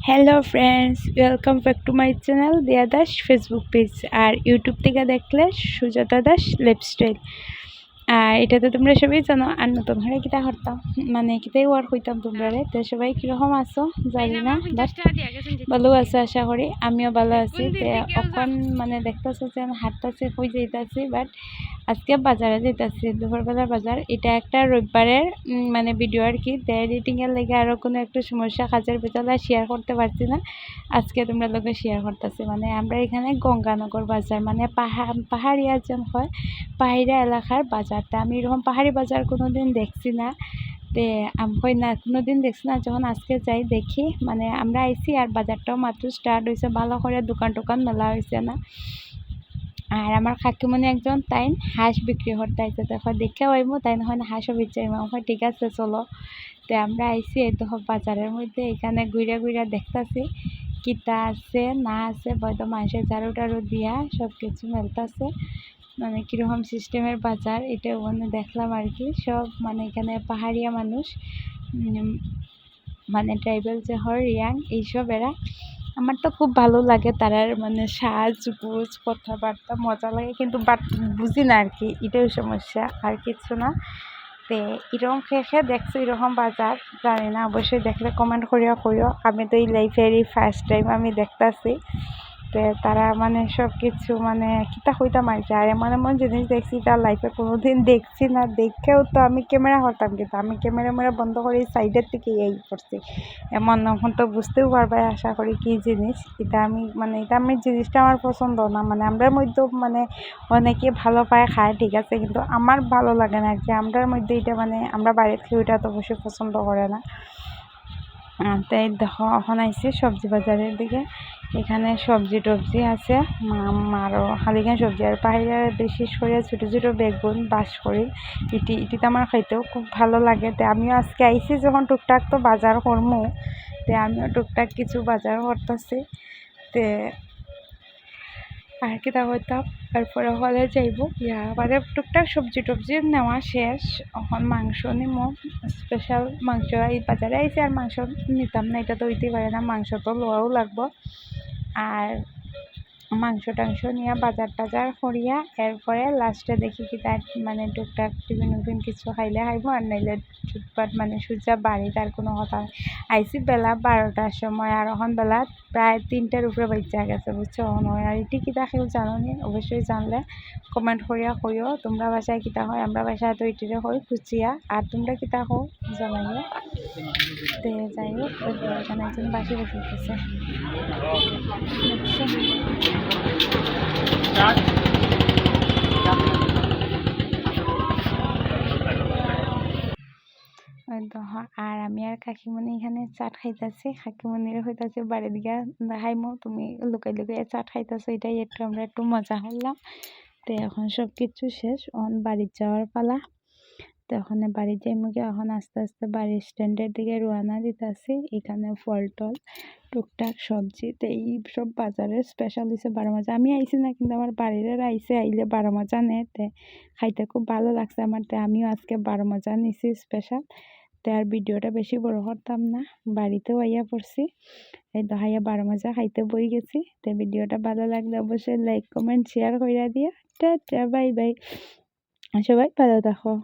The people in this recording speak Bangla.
Hello friends, welcome back to my channel দিয়া দাস ফেসবুক পেজ। আর ইউটিউব থেকে দেখলে সুজাতা দাস লাইফস্টাইল। আর এটা তো তোমরা সবাই জানো। আর নতুন হলে কিতা করতাম, মানে কিতাই ওয়ার হইতাম তোমরা। তো সবাই কীরকম আছো জানি না, বাট ভালো আছো আশা করি। আমিও ভালো আছি। তো এখন মানে দেখতেছো যে আমি হাঁটতেছি, কই যাইতেছি, বাট আজকে বাজারে যাইতেছি, দুপুরবেলার বাজার। এটা একটা রবিবারের মানে ভিডিও আর কি। তো এডিটিংয়ের লেগে আরও কোনো একটা সমস্যা কাজের ভিতরে শেয়ার করতে পারছি না। আজকে তোমরা লোকে শেয়ার করতেছি। মানে আমরা এখানে গঙ্গানগর বাজার, মানে পাহাড়িয়া যেন হয়, পাহাড়িয়া এলাকার বাজারটা। আমি এরকম পাহাড়ি বাজার কোনো দিন দেখছি না। তে আমি কই না, কোনো দিন দেখছি না। যখন আজকে যাই দেখি, মানে আমরা আইছি আর বাজারটাও মাত্র স্টার্ট হয়েছে, ভালো করে দোকান টোকান মেলা হয়েছে না। আর আমার কাকিমণি একজন, তাই হাঁস বিক্রি করতে আইছে। দেখো দেখে আইব, তাই না হাঁসও বেচে আইব। আমার ঠিক আছে চলো। তো আমরা আইছি এই তো বাজারের মধ্যে। এখানে ঘুরে ঘুরে দেখতেছি কিতা আছে না আছে, হয়তো মানুষের ঝাড়ু টাড়ু দিয়া সব কিছু মেলতেছে। মানে কীরকম সিস্টেমের বাজার এটা ওখানে দেখলাম আর কি। সব মানে এখানে পাহাড়িয়া মানুষ, মানে ট্রাইবেল যে হয় রিয়াং, এইসব এরা। আমার তো খুব ভালো লাগে তারার মানে সাজগোজ কথাবার্তা মজা লাগে, কিন্তু বাট বুঝি না আর কি, এটাই সমস্যা, আর কিছু না। তে এরকম খেয়ে দেখছো এরকম বাজার, জানি না, অবশ্যই দেখলে কমেন্ট করিয়া কইও। আমি তো এই লাইফের ফার্স্ট টাইম আমি দেখতেছি। তো তারা মানে সব কিছু মানে কিতা হইতাম আর কি। আর এমন এমন জিনিস দেখছি তার লাইফে কোনোদিন দেখছি না। দেখেও তো আমি ক্যামেরা করতাম, কিন্তু আমি ক্যামেরা বন্ধ করে সাইডের থেকে এই করছি। এমন এখন তো বুঝতেও পারবে আশা করি কী জিনিস এটা। আমি মানে এটা আমি জিনিসটা আমার পছন্দ না। মানে আমরার মধ্যেও মানে অনেকে ভালো পায় খায়, ঠিক আছে, কিন্তু আমার ভালো লাগে না আর কি। আমরার মধ্যে এটা মানে আমরা বাইরে খেয়ে ওটা তো অবশ্যই পছন্দ করে না। তাই দেখো এখন আইসি সবজি বাজারের দিকে। এখানে সবজি টবজি আছে, আরও খালিখান সবজি। আর পাহাড়ে বিশেষ করে ছোটো ছোটো বেগুন বাস করি, এটিতে আমার খাইতেও খুব ভালো লাগে। তো আমিও আজকে আইসি যখন টুকটাক তো বাজার করমু, তো আমিও টুকটাক কিছু বাজার করতেছি। তে আর কিতা করতাম, তারপরে হলে যাইব মানে টুকটাক সবজি টবজি নেওয়া শেষ। এখন মাংস নিম, স্পেশাল মাংস। এই বাজারে আইসি আর মাংস নিতাম না, এটা তো হইতেই পারে না, মাংস তো লওয়াও লাগবো। আর মাংস টাংস নিয়ে বাজার টাজার করিয়া এরপরে লাস্টে দেখি কি তার মানে টুকটাক টিফিন কিছু খাইলে খাইব, আর নাইলে চুটপাট মানে সোজা বাড়ি। তার কোনো কথা। আইসি বেলা 12টার সময়, আর এখন বেলা প্রায় 3টার উপরে বাচ্চা গেছে, বুঝছো। হয় আর এটি কিতা খেয়েও জানো নি, অবশ্যই জানলে কমেন্ট করিয়া কইও। তোমরা বাসায় কিতা হয়, আমরা বাসায় তো এটিরে হয় কুচিয়া। আর তোমরা কিতা হও জানাইও। তে যাই হোক, এখানে একজন বাসি বসেছে। আর আমি আর কাকিমণি এখানে চাট খাইতেছি। কাকিমণিরও হইতাছে বাড়ির দিকে দেখাইমো, তুমি লুকাই লুকাই চাট খাইতেছো, এটাই একটু আমরা একটু মজা করলাম। তো এখন সব কিছু শেষ, এখন বাড়ি যাওয়ার পালা। তো ওখানে বাড়ি যাইমু গিয়ে এখন আস্তে আস্তে বাড়ির স্ট্যান্ডের দিকে রওনা দিতেছি। এখানে ফল টল টুকটাক সবজি। তো এই সব বাজারের স্পেশাল হচ্ছে 12 মাজা। আমি আইছি না, কিন্তু আমার বাড়ির আইসে, আইলে 12 মাজা নেয়। তে খাইতে খুব ভালো লাগছে আমার। তো আমিও আজকে 12 মাজা নিছি স্পেশাল। তো আর ভিডিওটা বেশি বড় করতাম না, বাড়িতেও আইয়া পড়ছি। এই দহাইয়া 12 মাজা খাইতে বই গেছি। তো ভিডিওটা ভালো লাগলে অবশ্যই লাইক কমেন্ট শেয়ার কইরা দিয়া। টাটা বাই বাই, সবাই ভালো থাকো।